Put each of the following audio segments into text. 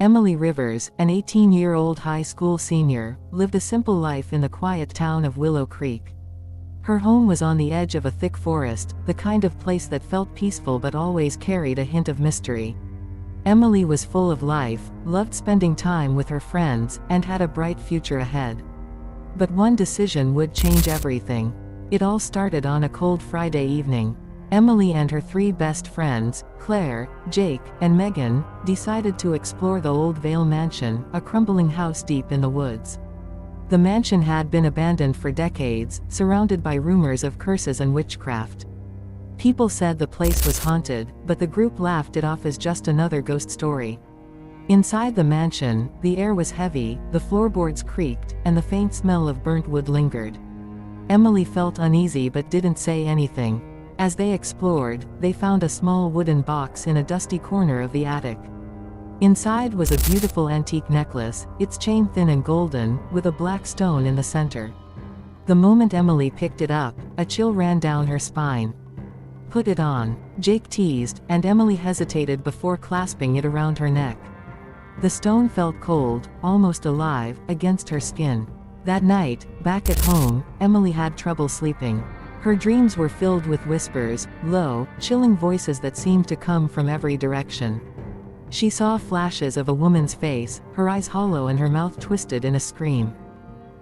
Emily Rivers, an 18-year-old high school senior, lived a simple life in the quiet town of Willow Creek. Her home was on the edge of a thick forest, the kind of place that felt peaceful but always carried a hint of mystery. Emily was full of life, loved spending time with her friends, and had a bright future ahead. But one decision would change everything. It all started on a cold Friday evening. Emily and her three best friends, Claire, Jake, and Megan, decided to explore the Old Vale Mansion, a crumbling house deep in the woods. The mansion had been abandoned for decades, surrounded by rumors of curses and witchcraft. People said the place was haunted, but the group laughed it off as just another ghost story. Inside the mansion, the air was heavy, the floorboards creaked, and the faint smell of burnt wood lingered. Emily felt uneasy but didn't say anything. As they explored, they found a small wooden box in a dusty corner of the attic. Inside was a beautiful antique necklace, its chain thin and golden, with a black stone in the center. The moment Emily picked it up, a chill ran down her spine. "Put it on," Jake teased, and Emily hesitated before clasping it around her neck. The stone felt cold, almost alive, against her skin. That night, back at home, Emily had trouble sleeping. Her dreams were filled with whispers, low, chilling voices that seemed to come from every direction. She saw flashes of a woman's face, her eyes hollow and her mouth twisted in a scream.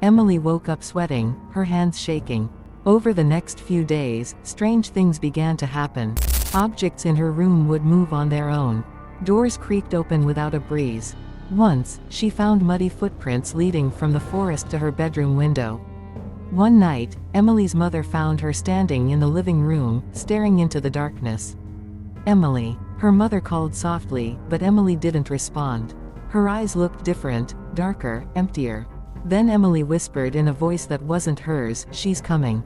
Emily woke up sweating, her hands shaking. Over the next few days, strange things began to happen. Objects in her room would move on their own. Doors creaked open without a breeze. Once, she found muddy footprints leading from the forest to her bedroom window. One night, Emily's mother found her standing in the living room, staring into the darkness. "Emily," her mother called softly, but Emily didn't respond. Her eyes looked different, darker, emptier. Then Emily whispered in a voice that wasn't hers, "She's coming."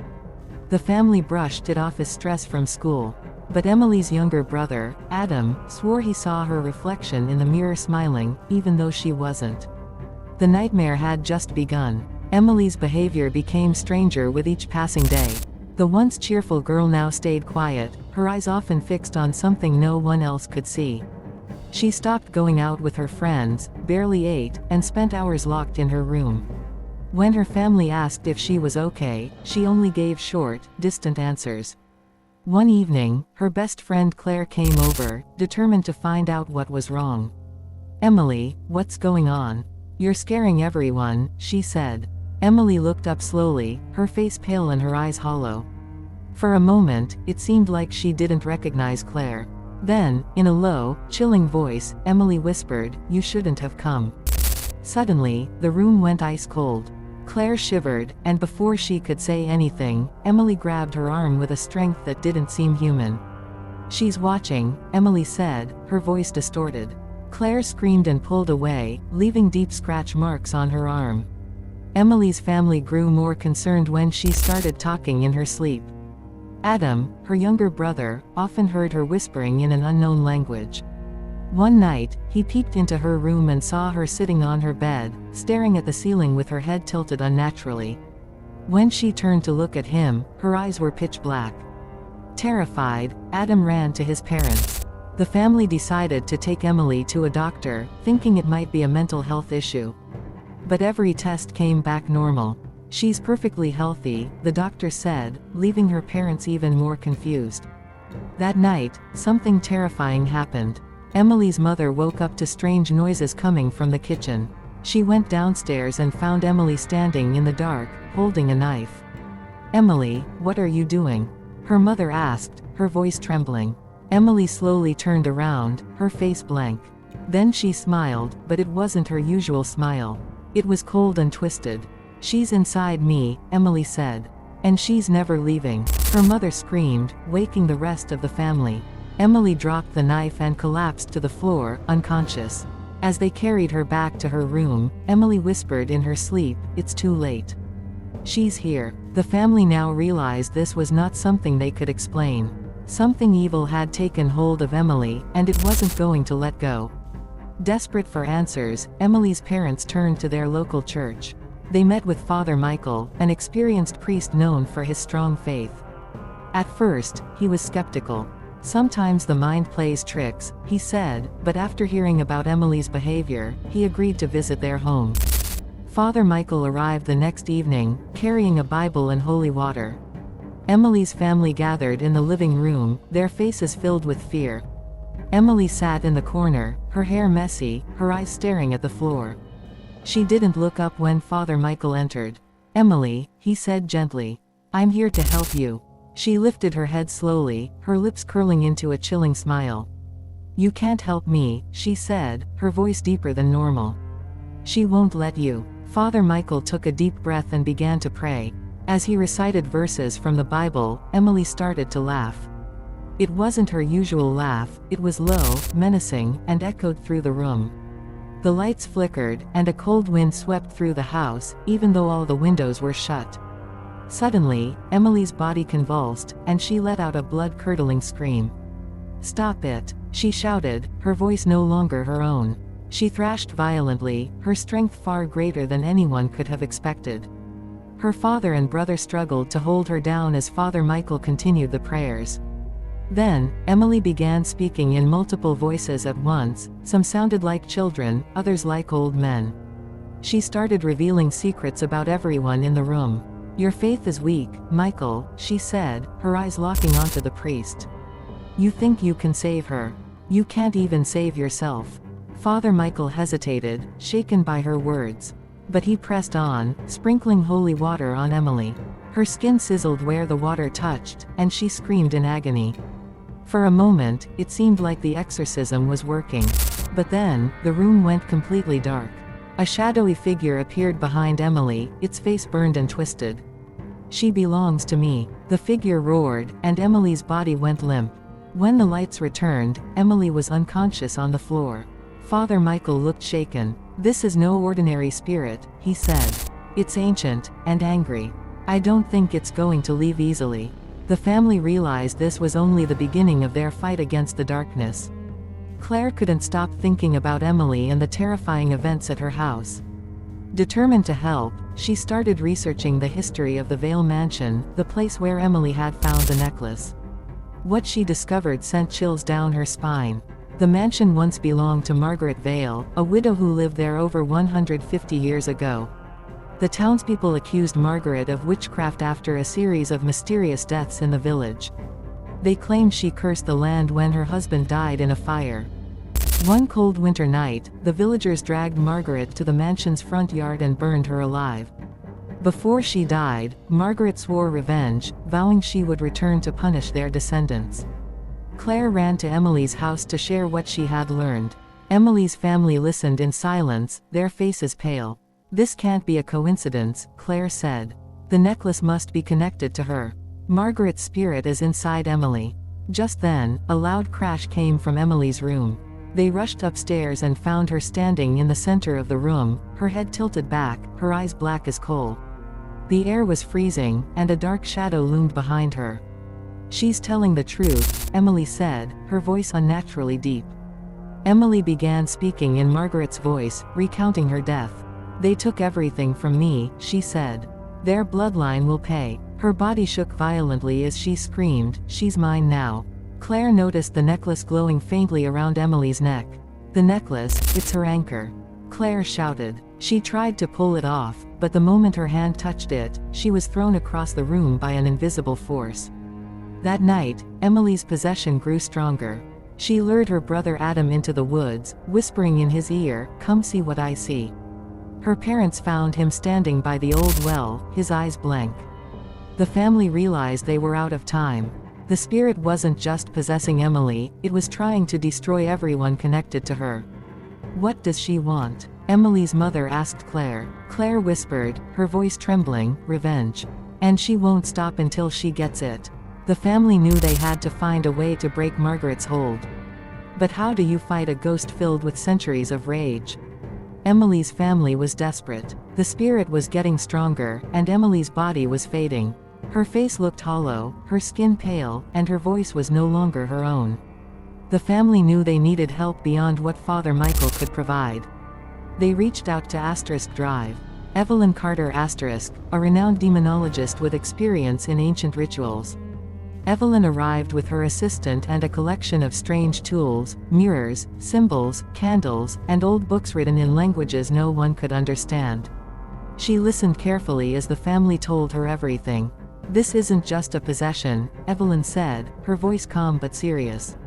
The family brushed it off as stress from school. But Emily's younger brother, Adam, swore he saw her reflection in the mirror smiling, even though she wasn't. The nightmare had just begun. Emily's behavior became stranger with each passing day. The once cheerful girl now stayed quiet, her eyes often fixed on something no one else could see. She stopped going out with her friends, barely ate, and spent hours locked in her room. When her family asked if she was okay, she only gave short, distant answers. One evening, her best friend Claire came over, determined to find out what was wrong. "Emily, what's going on? You're scaring everyone," she said. Emily looked up slowly, her face pale and her eyes hollow. For a moment, it seemed like she didn't recognize Claire. Then, in a low, chilling voice, Emily whispered, "You shouldn't have come." Suddenly, the room went ice cold. Claire shivered, and before she could say anything, Emily grabbed her arm with a strength that didn't seem human. "She's watching," Emily said, her voice distorted. Claire screamed and pulled away, leaving deep scratch marks on her arm. Emily's family grew more concerned when she started talking in her sleep. Adam, her younger brother, often heard her whispering in an unknown language. One night, he peeked into her room and saw her sitting on her bed, staring at the ceiling with her head tilted unnaturally. When she turned to look at him, her eyes were pitch black. Terrified, Adam ran to his parents. The family decided to take Emily to a doctor, thinking it might be a mental health issue. But every test came back normal. "She's perfectly healthy," the doctor said, leaving her parents even more confused. That night, something terrifying happened. Emily's mother woke up to strange noises coming from the kitchen. She went downstairs and found Emily standing in the dark, holding a knife. "Emily, what are you doing?" her mother asked, her voice trembling. Emily slowly turned around, her face blank. Then she smiled, but it wasn't her usual smile. It was cold and twisted. "She's inside me," Emily said. "And she's never leaving," her mother screamed, waking the rest of the family. Emily dropped the knife and collapsed to the floor, unconscious. As they carried her back to her room, Emily whispered in her sleep, "It's too late. She's here." The family now realized this was not something they could explain. Something evil had taken hold of Emily, and it wasn't going to let go. Desperate for answers, Emily's parents turned to their local church. They met with Father Michael, an experienced priest known for his strong faith. At first, he was skeptical. Sometimes the mind plays tricks, he said, but after hearing about Emily's behavior, he agreed to visit their home. Father Michael arrived the next evening, carrying a Bible and holy water. Emily's family gathered in the living room, their faces filled with fear. Emily sat in the corner, her hair messy, her eyes staring at the floor. She didn't look up when Father Michael entered. "Emily," he said gently. "I'm here to help you." She lifted her head slowly, her lips curling into a chilling smile. "You can't help me," she said, her voice deeper than normal. "She won't let you." Father Michael took a deep breath and began to pray. As he recited verses from the Bible, Emily started to laugh. It wasn't her usual laugh, it was low, menacing, and echoed through the room. The lights flickered, and a cold wind swept through the house, even though all the windows were shut. Suddenly, Emily's body convulsed, and she let out a blood-curdling scream. "Stop it!" she shouted, her voice no longer her own. She thrashed violently, her strength far greater than anyone could have expected. Her father and brother struggled to hold her down as Father Michael continued the prayers. Then, Emily began speaking in multiple voices at once, some sounded like children, others like old men. She started revealing secrets about everyone in the room. "Your faith is weak, Michael," she said, her eyes locking onto the priest. "You think you can save her. You can't even save yourself." Father Michael hesitated, shaken by her words. But he pressed on, sprinkling holy water on Emily. Her skin sizzled where the water touched, and she screamed in agony. For a moment, it seemed like the exorcism was working. But then, the room went completely dark. A shadowy figure appeared behind Emily, its face burned and twisted. "She belongs to me," the figure roared, and Emily's body went limp. When the lights returned, Emily was unconscious on the floor. Father Michael looked shaken. "This is no ordinary spirit," he said. "It's ancient, and angry. I don't think it's going to leave easily." The family realized this was only the beginning of their fight against the darkness. Claire couldn't stop thinking about Emily and the terrifying events at her house. Determined to help, she started researching the history of the Vale Mansion, the place where Emily had found the necklace. What she discovered sent chills down her spine. The mansion once belonged to Margaret Vale, a widow who lived there over 150 years ago. The townspeople accused Margaret of witchcraft after a series of mysterious deaths in the village. They claimed she cursed the land when her husband died in a fire. One cold winter night, the villagers dragged Margaret to the mansion's front yard and burned her alive. Before she died, Margaret swore revenge, vowing she would return to punish their descendants. Claire ran to Emily's house to share what she had learned. Emily's family listened in silence, their faces pale. "This can't be a coincidence," Claire said. "The necklace must be connected to her. Margaret's spirit is inside Emily." Just then, a loud crash came from Emily's room. They rushed upstairs and found her standing in the center of the room, her head tilted back, her eyes black as coal. The air was freezing, and a dark shadow loomed behind her. "She's telling the truth," Emily said, her voice unnaturally deep. Emily began speaking in Margaret's voice, recounting her death. "They took everything from me," she said. "Their bloodline will pay." Her body shook violently as she screamed, "She's mine now." Claire noticed the necklace glowing faintly around Emily's neck. "The necklace, it's her anchor," Claire shouted. She tried to pull it off, but the moment her hand touched it, she was thrown across the room by an invisible force. That night, Emily's possession grew stronger. She lured her brother Adam into the woods, whispering in his ear, "Come see what I see." Her parents found him standing by the old well, his eyes blank. The family realized they were out of time. The spirit wasn't just possessing Emily, it was trying to destroy everyone connected to her. "What does she want?" Emily's mother asked Claire. Claire whispered, her voice trembling, "Revenge. And she won't stop until she gets it." The family knew they had to find a way to break Margaret's hold. But how do you fight a ghost filled with centuries of rage? Emily's family was desperate. The spirit was getting stronger, and Emily's body was fading. Her face looked hollow, her skin pale, and her voice was no longer her own. The family knew they needed help beyond what Father Michael could provide. They reached out to Drive. Evelyn Carter, a renowned demonologist with experience in ancient rituals. Evelyn arrived with her assistant and a collection of strange tools, mirrors, symbols, candles, and old books written in languages no one could understand. She listened carefully as the family told her everything. "This isn't just a possession," Evelyn said, her voice calm but serious.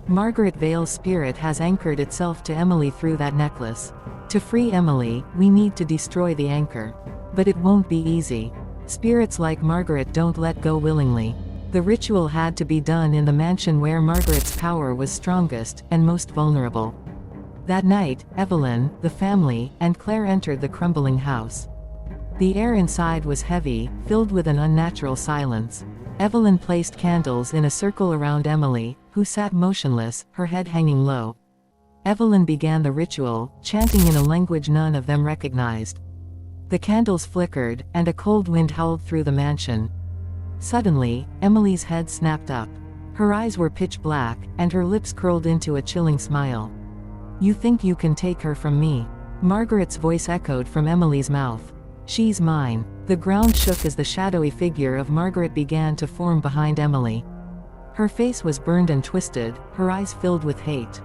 "Margaret Vale's spirit has anchored itself to Emily through that necklace. To free Emily, we need to destroy the anchor. But it won't be easy. Spirits like Margaret don't let go willingly." The ritual had to be done in the mansion where Margaret's power was strongest and most vulnerable. That night, Evelyn, the family, and Claire entered the crumbling house. The air inside was heavy, filled with an unnatural silence. Evelyn placed candles in a circle around Emily, who sat motionless, her head hanging low. Evelyn began the ritual, chanting in a language none of them recognized. The candles flickered, and a cold wind howled through the mansion. Suddenly, Emily's head snapped up. Her eyes were pitch black, and her lips curled into a chilling smile. "You think you can take her from me?" Margaret's voice echoed from Emily's mouth. "She's mine." The ground shook as the shadowy figure of Margaret began to form behind Emily. Her face was burned and twisted, her eyes filled with hate.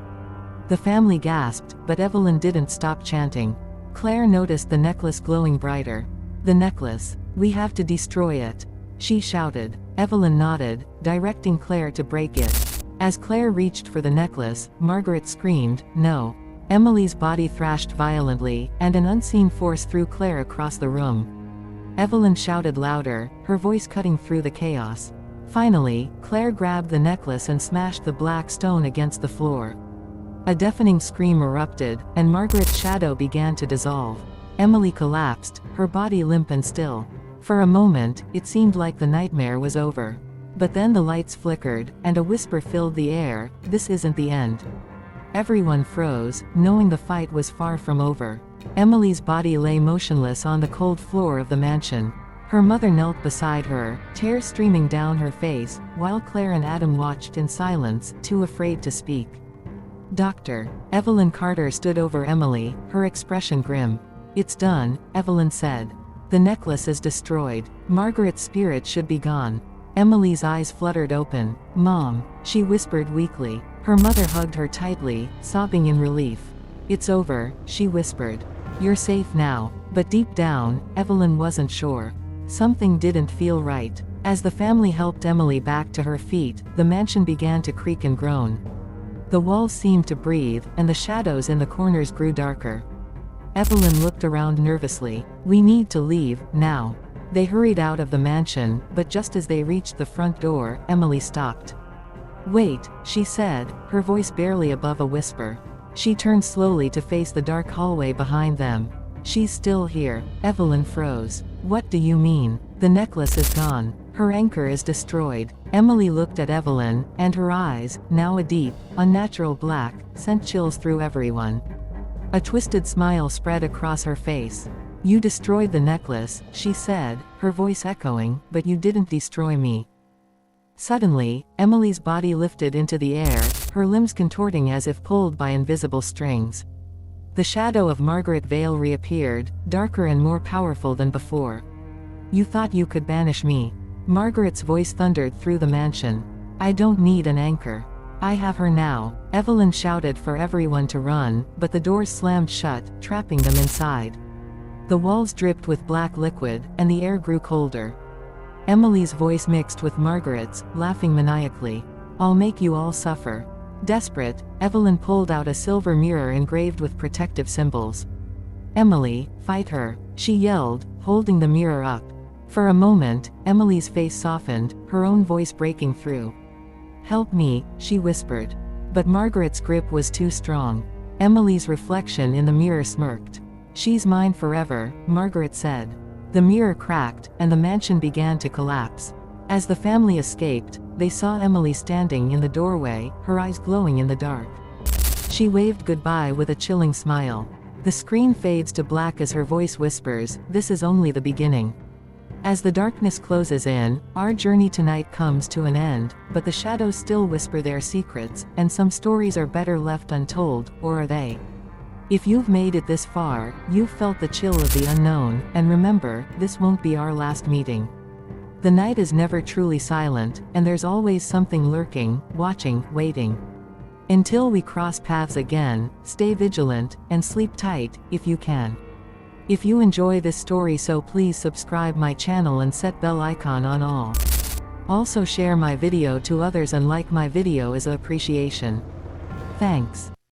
The family gasped, but Evelyn didn't stop chanting. Claire noticed the necklace glowing brighter. "The necklace. We have to destroy it," she shouted. Evelyn nodded, directing Claire to break it. As Claire reached for the necklace, Margaret screamed, "No!" Emily's body thrashed violently, and an unseen force threw Claire across the room. Evelyn shouted louder, her voice cutting through the chaos. Finally, Claire grabbed the necklace and smashed the black stone against the floor. A deafening scream erupted, and Margaret's shadow began to dissolve. Emily collapsed, her body limp and still. For a moment, it seemed like the nightmare was over. But then the lights flickered, and a whisper filled the air, "This isn't the end." Everyone froze, knowing the fight was far from over. Emily's body lay motionless on the cold floor of the mansion. Her mother knelt beside her, tears streaming down her face, while Claire and Adam watched in silence, too afraid to speak. "Doctor." Evelyn Carter stood over Emily, her expression grim. "It's done," Evelyn said. "The necklace is destroyed. Margaret's spirit should be gone." Emily's eyes fluttered open. "Mom," she whispered weakly. Her mother hugged her tightly, sobbing in relief. "It's over," she whispered. "You're safe now." But deep down, Evelyn wasn't sure. Something didn't feel right. As the family helped Emily back to her feet, the mansion began to creak and groan. The walls seemed to breathe, and the shadows in the corners grew darker. Evelyn looked around nervously. "We need to leave, now." They hurried out of the mansion, but just as they reached the front door, Emily stopped. "Wait," she said, her voice barely above a whisper. She turned slowly to face the dark hallway behind them. "She's still here." Evelyn froze. "What do you mean?" "The necklace is gone. Her anchor is destroyed." Emily looked at Evelyn, and her eyes, now a deep, unnatural black, sent chills through everyone. A twisted smile spread across her face. "You destroyed the necklace," she said, her voice echoing, "but you didn't destroy me." Suddenly, Emily's body lifted into the air, her limbs contorting as if pulled by invisible strings. The shadow of Margaret Vale reappeared, darker and more powerful than before. "You thought you could banish me." Margaret's voice thundered through the mansion. "I don't need an anchor. I have her now." Evelyn shouted for everyone to run, but the doors slammed shut, trapping them inside. The walls dripped with black liquid, and the air grew colder. Emily's voice mixed with Margaret's, laughing maniacally. "I'll make you all suffer." Desperate, Evelyn pulled out a silver mirror engraved with protective symbols. "Emily, fight her," she yelled, holding the mirror up. For a moment, Emily's face softened, her own voice breaking through. "Help me," she whispered. But Margaret's grip was too strong. Emily's reflection in the mirror smirked. "She's mine forever," Margaret said. The mirror cracked, and the mansion began to collapse. As the family escaped, they saw Emily standing in the doorway, her eyes glowing in the dark. She waved goodbye with a chilling smile. The screen fades to black as her voice whispers, "This is only the beginning." As the darkness closes in, our journey tonight comes to an end, but the shadows still whisper their secrets, and some stories are better left untold, or are they? If you've made it this far, you've felt the chill of the unknown, and remember, this won't be our last meeting. The night is never truly silent, and there's always something lurking, watching, waiting. Until we cross paths again, stay vigilant, and sleep tight, if you can. If you enjoy this story, so please subscribe my channel and set bell icon on all. Also share my video to others and like my video as appreciation. Thanks.